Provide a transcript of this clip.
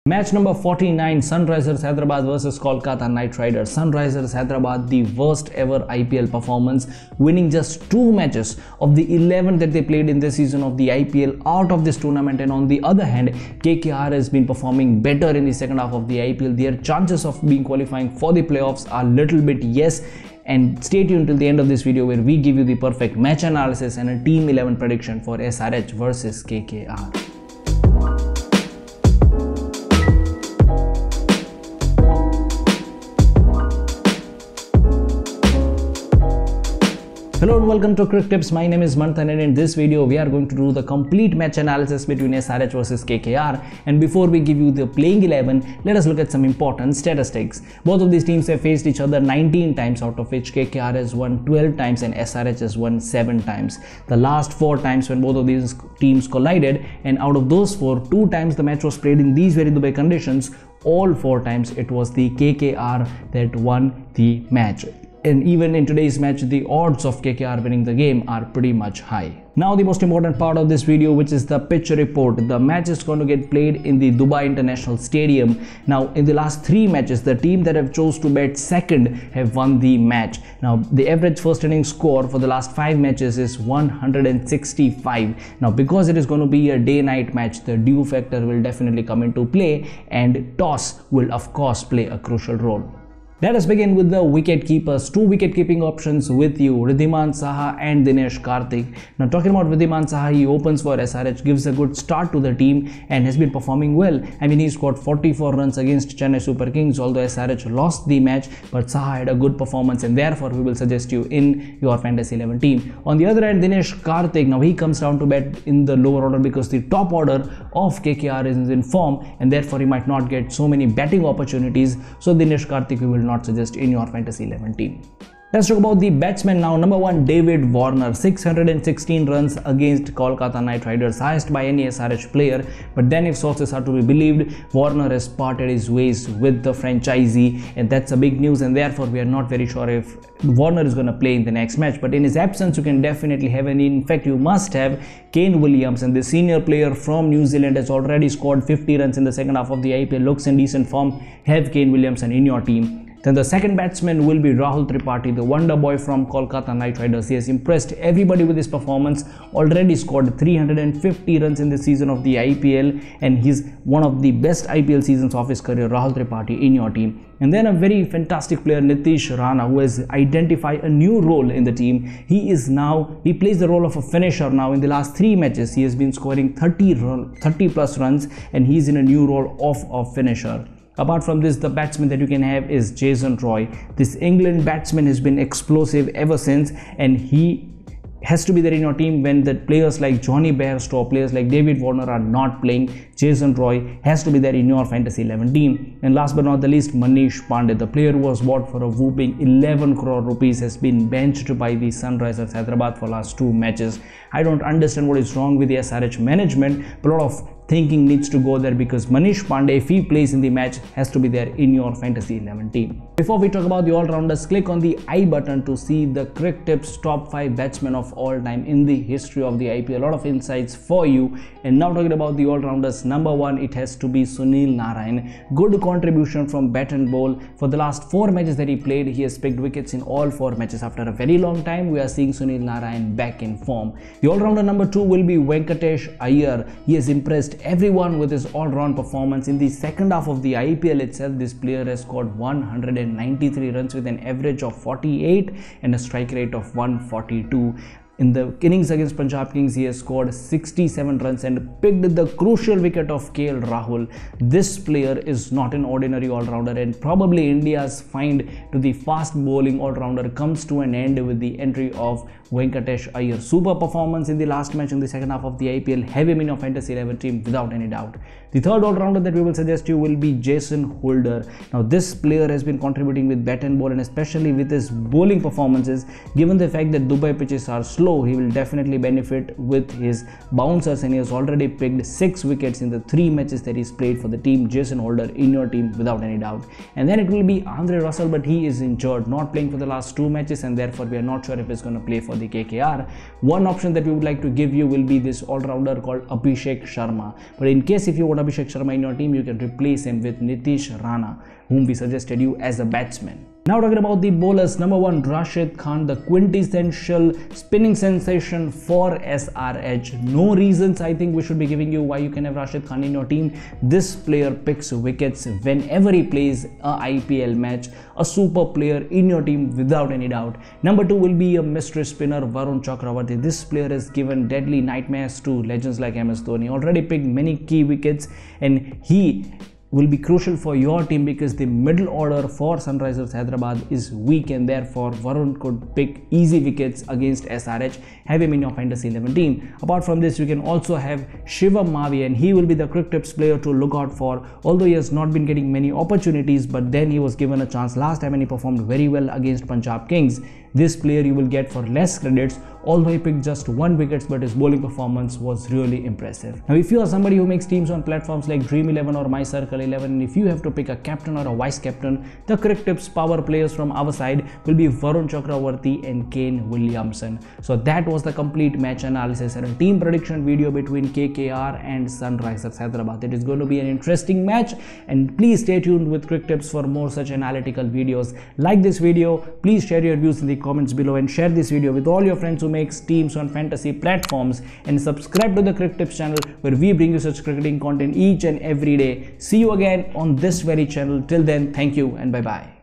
Match number 49, Sunrisers Hyderabad versus Kolkata Knight Riders. Sunrisers Hyderabad, the worst ever IPL performance, winning just 2 matches of the 11 that they played in this season of the IPL out of this tournament. And on the other hand, KKR has been performing better in the second half of the IPL. Their chances of being qualifying for the playoffs are little bit yes. And stay tuned till the end of this video where we give you the perfect match analysis and a team 11 prediction for SRH versus KKR. Hello and welcome to Cricket Tips. My name is Manthan and in this video we are going to do the complete match analysis between SRH versus KKR. And before we give you the playing 11, let us look at some important statistics. Both of these teams have faced each other 19 times, out of which KKR has won 12 times and SRH has won 7 times. The last 4 times when both of these teams collided, and out of those 4, 2 times the match was played in these very Dubai conditions. All 4 times it was the KKR that won the match. And even in today's match, the odds of KKR winning the game are pretty much high. Now the most important part of this video, which is the pitch report. The match is going to get played in the Dubai International Stadium. Now in the last 3 matches, the team that have chose to bat second have won the match. Now the average first inning score for the last 5 matches is 165. Now because it is going to be a day-night match, the dew factor will definitely come into play and toss will of course play a crucial role. Let us begin with the wicket keepers. 2 wicket keeping options with you, Wriddhiman Saha and Dinesh Karthik. Now talking about Wriddhiman Saha, he opens for SRH, gives a good start to the team and has been performing well. I mean, he scored 44 runs against Chennai Super Kings, although SRH lost the match, but Saha had a good performance and therefore we will suggest you in your Fantasy 11 team. On the other hand, Dinesh Karthik, now he comes down to bat in the lower order because the top order of KKR is in form and therefore he might not get so many batting opportunities. So Dinesh Karthik we will not suggest in your Fantasy 11 team. Let's talk about the batsmen now. Number 1, David Warner, 616 runs against Kolkata Knight Riders, highest by any SRH player. But then if sources are to be believed, Warner has parted his ways with the franchisee, and that's a big news, and therefore we are not very sure if Warner is going to play in the next match. But in his absence, you can definitely have, and in fact you must have, Kane Williams, and the senior player from New Zealand has already scored 50 runs in the second half of the IPL, looks in decent form. Have Kane Williamson in your team. Then the second batsman will be Rahul Tripathi, the wonder boy from Kolkata Knight Riders. He has impressed everybody with his performance, already scored 350 runs in the season of the IPL, and he's one of the best IPL seasons of his career. Rahul Tripathi in your team. And then a very fantastic player, Nitish Rana, who has identified a new role in the team. He plays the role of a finisher now. In the last 3 matches, he has been scoring 30 plus runs, and he's in a new role of a finisher. Apart from this, the batsman that you can have is Jason Roy. This England batsman has been explosive ever since, and he has to be there in your team when the players like Johnny Bairstow, players like David Warner are not playing. Jason Roy has to be there in your Fantasy 11 team. And last but not the least, Manish Pandey, the player who was bought for a whooping 11 crore rupees, has been benched by the Sunrisers Hyderabad for last 2 matches. I don't understand what is wrong with the SRH management, but a lot of thinking needs to go there, because Manish Pandey, if he plays in the match, has to be there in your Fantasy 11 team. Before we talk about the all-rounders, click on the I button to see the Cricket Tips top 5 batsmen of all time in the history of the IPL. A lot of insights for you. And now talking about the all-rounders, number 1, it has to be Sunil Narine. Good contribution from bat and ball. For the last 4 matches that he played, he has picked wickets in all 4 matches. After a very long time, we are seeing Sunil Narine back in form. The all-rounder number 2 will be VENKATESH IYER. He has impressed everyone with his all-round performance. In the second half of the IPL itself, this player has scored 193 runs with an average of 48 and a strike rate of 142. In the innings against Punjab Kings, he has scored 67 runs and picked the crucial wicket of KL Rahul. This player is not an ordinary all-rounder, and probably India's find to the fast bowling all-rounder comes to an end with the entry of VENKATESH IYER. Super performance in the last match in the second half of the IPL. Have him in your Fantasy 11 team without any doubt. The third all-rounder that we will suggest you will be Jason Holder. Now this player has been contributing with bat and ball, and especially with his bowling performances, given the fact that Dubai pitches are slow. slow, he will definitely benefit with his bouncers, and he has already picked 6 wickets in the 3 matches that he's played for the team. Jason Holder in your team without any doubt. And then it will be Andre Russell, but he is injured, not playing for the last 2 matches, and therefore we are not sure if he's going to play for the KKR. One option that we would like to give you will be this all-rounder called Abhishek Sharma. But in case if you want Abhishek Sharma in your team, you can replace him with Nitish Rana, whom we suggested you as a batsman. Now talking about the bowlers, number 1, Rashid Khan, the quintessential spinning sensation for SRH. No reasons I think we should be giving you why you can have Rashid Khan in your team. This player picks wickets whenever he plays a IPL match. A super player in your team without any doubt. Number 2 will be a mystery spinner, Varun Chakravarthi. This player has given deadly nightmares to legends like MS Dhoni. Already picked many key wickets, and he will be crucial for your team because the middle order for Sunrisers Hyderabad is weak, and therefore Varun could pick easy wickets against SRH. Have him in your fantasy 11 team. Apart from this, you can also have Shivam Mavi, and he will be the quick tips player to look out for, although he has not been getting many opportunities, but then he was given a chance last time and he performed very well against Punjab Kings. This player you will get for less credits, although he picked just 1 wicket, but his bowling performance was really impressive. Now if you are somebody who makes teams on platforms like Dream 11 or My Circle 11, and if you have to pick a captain or a vice captain, the correct tips power players from our side will be Varun Chakravarthi and Kane Williamson. So that was the complete match analysis and a team prediction video between KKR and Sunrisers Hyderabad. It is going to be an interesting match, and please stay tuned with Quick Tips for more such analytical videos. Like this video, please share your views in the comments below, and share this video with all your friends who makes teams on fantasy platforms, and subscribe to the Cricket Tips channel where we bring you such cricketing content each and every day. See you again on this very channel. Till then, thank you and bye bye.